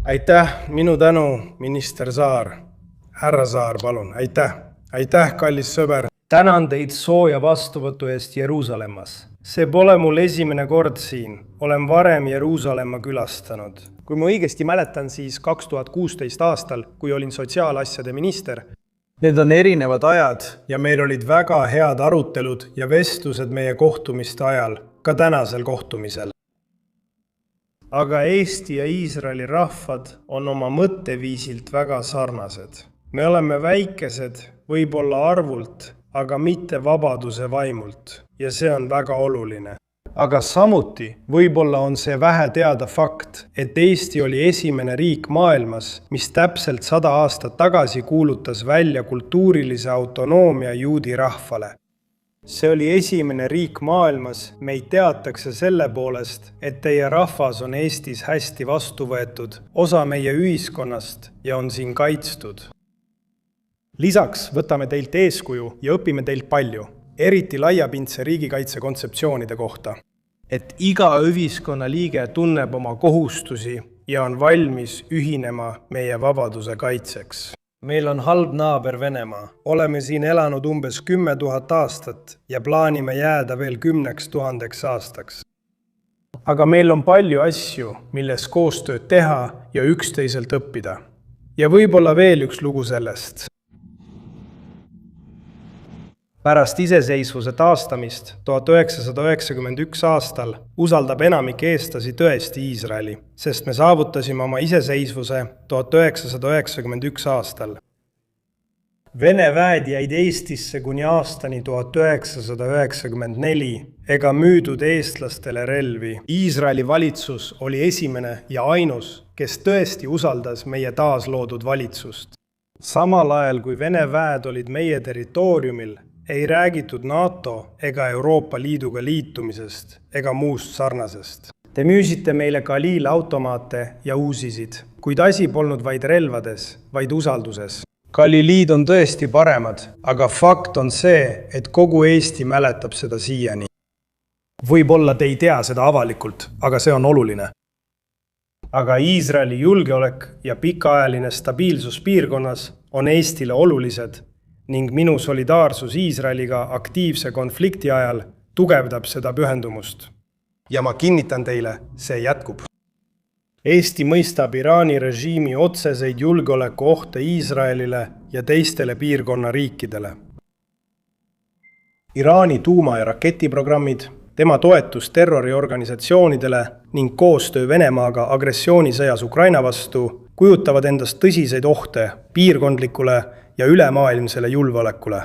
Aitäh, minu tänu, minister Saar. Härra Saar, palun, aitäh. Aitäh, kallis sõber. Tänan teid sooja vastuvõtu eest Jeruusalemmas. See pole mul esimene kord siin. Olen varem Jeruusalemma külastanud. Kui ma õigesti mäletan, siis 2016 aastal, kui olin sotsiaalasjade minister. Need on erinevad ajad ja meil olid väga head arutelud ja vestlused meie kohtumiste ajal, ka tänasel kohtumisel. Aga Eesti ja Iisraeli rahvad on oma mõtteviisilt väga sarnased. Me oleme väikesed, võib-olla arvult, aga mitte vabaduse vaimult ja see on väga oluline. Aga samuti võib-olla on see vähe teada fakt, et Eesti oli esimene riik maailmas, mis täpselt 100 aastat tagasi kuulutas välja kultuurilise autonoomia juudi rahvale. See oli esimene riik maailmas, meid teatakse selle poolest, et teie rahvas on Eestis hästi vastu võetud, osa meie ühiskonnast ja on siin kaitstud. Lisaks võtame teilt eeskuju ja õpime teilt palju, eriti laiapindse riigikaitse kontseptsioonide kohta. Et iga ühiskonna liige tunneb oma kohustusi ja on valmis ühinema meie vabaduse kaitseks. Meil on halb naaber Venemaa. Oleme siin elanud umbes 10 000 aastat ja plaanime jääda veel 10 000 aastaks. Aga meil on palju asju, milles koostööd teha ja üksteiselt õppida. Ja võib-olla veel üks lugu sellest. Pärast iseseisvuse taastamist 1991 aastal usaldab enamik eestlasi tõesti Iisraeli, sest me saavutasime oma iseseisvuse 1991 aastal. Vene väed jäid Eestisse kuni aastani 1994 ega müüdud eestlastele relvi. Iisraeli valitsus oli esimene ja ainus, kes tõesti usaldas meie taasloodud valitsust. Samal ajal kui Vene väed olid meie territooriumil, ei räägitud NATO ega Euroopa Liiduga liitumisest ega muust sarnasest. Te müüsite meile Galil automaate ja uusisid, kuid asi polnud vaid relvades, vaid usalduses. Galiliid on tõesti paremad, aga fakt on see, et kogu Eesti mäletab seda siiani. Võib-olla te ei tea seda avalikult, aga see on oluline. Aga Iisraeli julgeolek ja pikaajaline stabiilsus piirkonnas on Eestile olulised ning minu solidaarsus Iisraeliga aktiivse konflikti ajal tugevdab seda pühendumust. Ja ma kinnitan teile, see jätkub. Eesti mõistab Iraani režiimi otseseid julgeolekuohte Iisraelile ja teistele piirkonna riikidele. Iraani tuuma- ja raketiprogrammid, tema toetus terroriorganisatsioonidele ning koostöö Venemaaga agressioonisõjas Ukraina vastu kujutavad endast tõsiseid ohte piirkondlikule ja ülemaailmsele julgeolekule.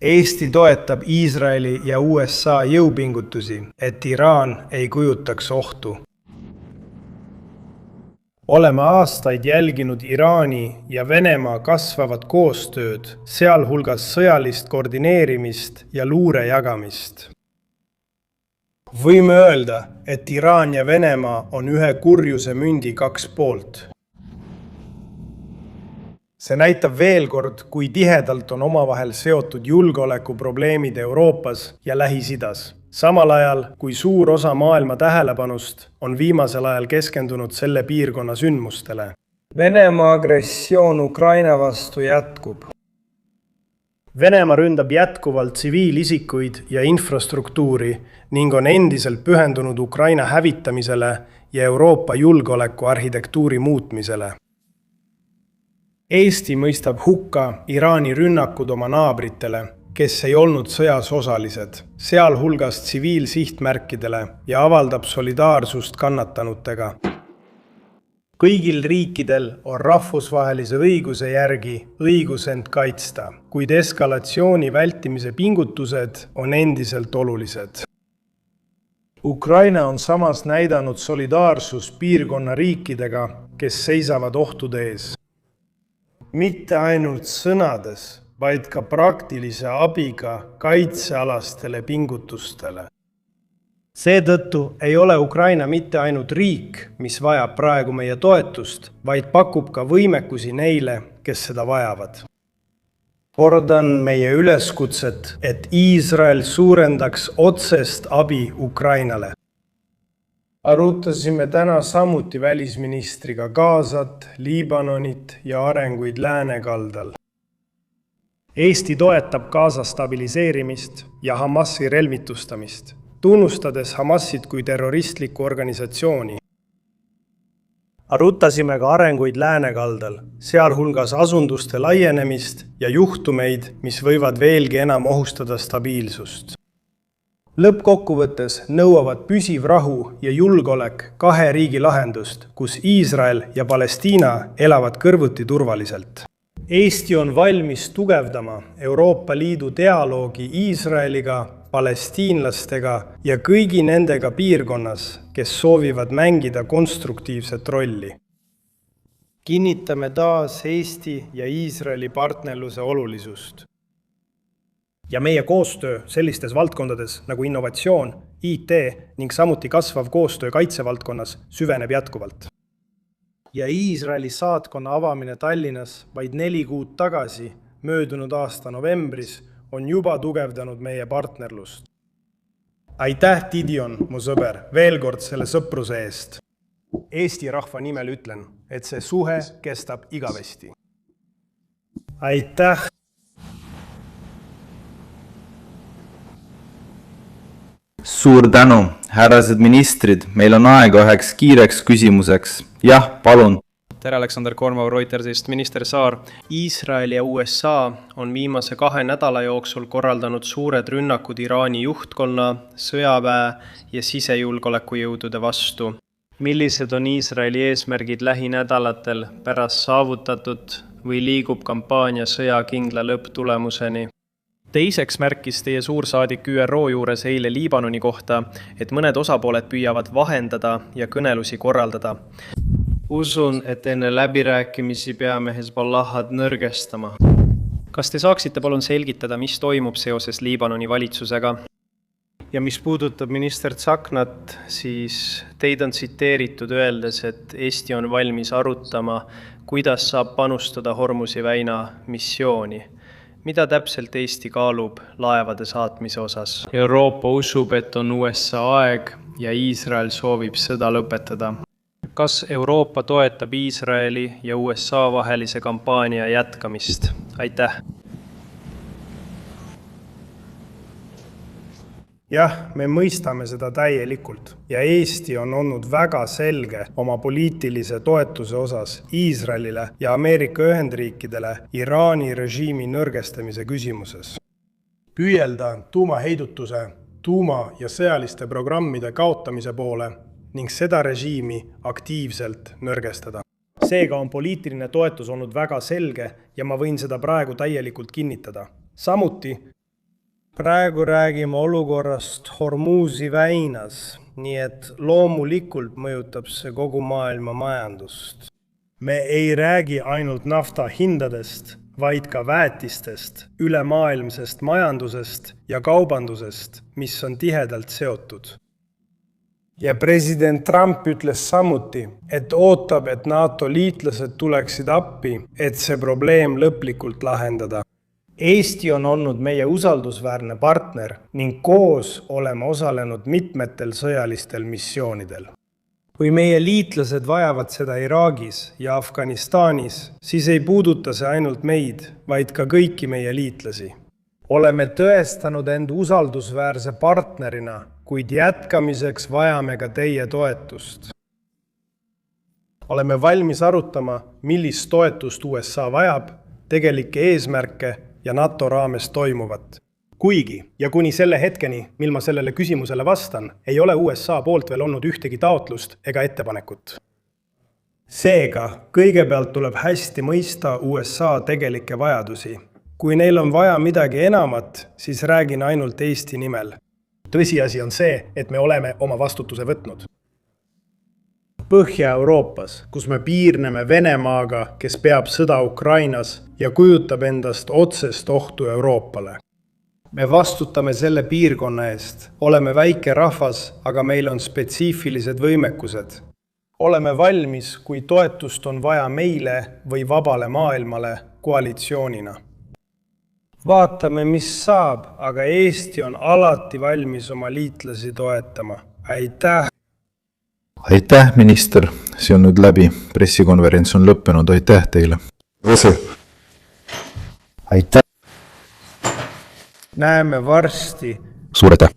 Eesti toetab Iisraeli ja USA jõupingutusi, et Iraan ei kujutaks ohtu. Oleme aastaid jälginud Iraani ja Venemaa kasvavat koostööd, sealhulgas sõjalist koordineerimist ja luure jagamist. Võime öelda, et Iraan ja Venemaa on ühe kurjuse mündi 2 poolt. See näitab veel kord, kui tihedalt on omavahel seotud julgeolekuprobleemid Euroopas ja Lähis-Idas. Samal ajal, kui suur osa maailma tähelepanust on viimasel ajal keskendunud selle piirkonna sündmustele. Venemaa agressioon Ukraina vastu jätkub. Venemaa ründab jätkuvalt tsiviilisikuid ja infrastruktuuri ning on endiselt pühendunud Ukraina hävitamisele ja Euroopa julgeolekuarhitektuuri muutmisele. Eesti mõistab hukka Iraani rünnakud oma naabritele, kes ei olnud sõjas osalised, sealhulgas tsiviilsihtmärkidele ja avaldab solidaarsust kannatanutega. Kõigil riikidel on rahvusvahelise õiguse järgi õigus end kaitsta, kuid eskalatsiooni vältimise pingutused on endiselt olulised. Ukraina on samas näidanud solidaarsus piirkonna riikidega, kes seisavad ohtude ees. Mitte ainult sõnades, vaid ka praktilise abiga kaitsealastele pingutustele. Seetõttu ei ole Ukraina mitte ainult riik, mis vajab praegu meie toetust, vaid pakub ka võimekusi neile, kes seda vajavad. Kordan meie üleskutset, et Iisrael suurendaks otsest abi Ukrainale. Arutasime täna samuti välisministriga Gazat, Liibanonit ja arenguid läänekaldal. Eesti toetab Gaza stabiliseerimist ja Hamasi relvitustamist, tunnustades Hamasit kui terroristlikku organisatsiooni. Arutasime ka arenguid läänekaldal, sealhulgas asunduste laienemist ja juhtumeid, mis võivad veelgi enam ohustada stabiilsust. Lõppkokkuvõttes nõuavad püsiv rahu ja julgeolek kahe riigi lahendust, kus Iisrael ja Palestiina elavad kõrvuti turvaliselt. Eesti on valmis tugevdama Euroopa Liidu dialoogi Iisraeliga, palestiinlastega ja kõigi nendega piirkonnas, kes soovivad mängida konstruktiivset rolli. Kinnitame taas Eesti ja Iisraeli partnerluse olulisust. Ja meie koostöö sellistes valdkondades nagu innovatsioon, IT ning samuti kasvav koostöö kaitsevaldkonnas süveneb jätkuvalt. Ja Iisraeli saatkonna avamine Tallinnas vaid 4 kuud tagasi, möödunud aasta novembris, on juba tugevdanud meie partnerlust. Aitäh, Didion, mu sõber, veel kord selle sõpruse eest. Eesti rahva nimel ütlen, et see suhe kestab igavesti. Aitäh! Suur tänu, härrased ministrid, meil on aega üheks kiireks küsimuseks. Jah, palun. Tere, Aleksander Kormov Reutersist, minister Saar. Iisrael ja USA on viimase 2 nädala jooksul korraldanud suured rünnakud Iraani juhtkonna, sõjaväe ja sisejulgeolekujõudude vastu. Millised on Iisraeli eesmärgid lähinädalatel pärast saavutatud või liigub kampaania sõjakindla lõpptulemuseni? Teiseks märkis teie suursaadik ÜRO juures eile Liibanoni kohta, et mõned osapooled püüavad vahendada ja kõnelusi korraldada. Usun, et enne läbirääkimisi peame Hezbollahad nõrgestama. Kas te saaksite palun selgitada, mis toimub seoses Liibanoni valitsusega? Ja mis puudutab minister Tsaknat, siis teid on tsiteeritud öeldes, et Eesti on valmis arutama, kuidas saab panustada Hormuzi väina missiooni. Mida täpselt Eesti kaalub laevade saatmise osas? Euroopa usub, et on USA aeg ja Iisrael soovib sõda lõpetada. Kas Euroopa toetab Iisraeli ja USA vahelise kampaania jätkamist? Aitäh! Jah, me mõistame seda täielikult ja Eesti on olnud väga selge oma poliitilise toetuse osas Iisraelile ja Ameerika Ühendriikidele Iraani režiimi nõrgestamise küsimuses. Püüelda tuumaheidutuse, tuuma- ja sõjaliste programmide kaotamise poole ning seda režiimi aktiivselt nõrgestada. Seega on poliitiline toetus olnud väga selge ja ma võin seda praegu täielikult kinnitada. Samuti praegu räägime olukorrast Hormuzi väinas, nii et loomulikult mõjutab see kogu maailma majandust. Me ei räägi ainult nafta hindadest, vaid ka väetistest, ülemaailmsest majandusest ja kaubandusest, mis on tihedalt seotud. Ja president Trump ütles samuti, et ootab, et NATO liitlased tuleksid appi, et see probleem lõplikult lahendada. Eesti on olnud meie usaldusväärne partner ning koos oleme osalenud mitmetel sõjalistel missioonidel. Kui meie liitlased vajavad seda Iraagis ja Afganistanis, siis ei puuduta see ainult meid, vaid ka kõiki meie liitlasi. Oleme tõestanud end usaldusväärse partnerina, kuid jätkamiseks vajame ka teie toetust. Oleme valmis arutama, millist toetust USA vajab, tegelikke eesmärke ja NATO raames toimuvat. Kuigi ja kuni selle hetkeni, mil ma sellele küsimusele vastan, ei ole USA poolt veel olnud ühtegi taotlust ega ettepanekut. Seega, kõigepealt tuleb hästi mõista USA tegelikke vajadusi. Kui neil on vaja midagi enamat, siis räägin ainult Eesti nimel. Tõsiasi on see, et me oleme oma vastutuse võtnud. Põhja-Euroopas, kus me piirneme Venemaaga, kes peab sõda Ukrainas ja kujutab endast otsest ohtu Euroopale. Me vastutame selle piirkonna eest. Oleme väike rahvas, aga meil on spetsiifilised võimekused. Oleme valmis, kui toetust on vaja meile või vabale maailmale koalitsioonina. Vaatame, mis saab, aga Eesti on alati valmis oma liitlasi toetama. Aitäh! aitäh, minister, see on nüüd läbi, pressikonverents on lõppenud, aitäh teile. aitäh. näeme varsti. Suur aitäh.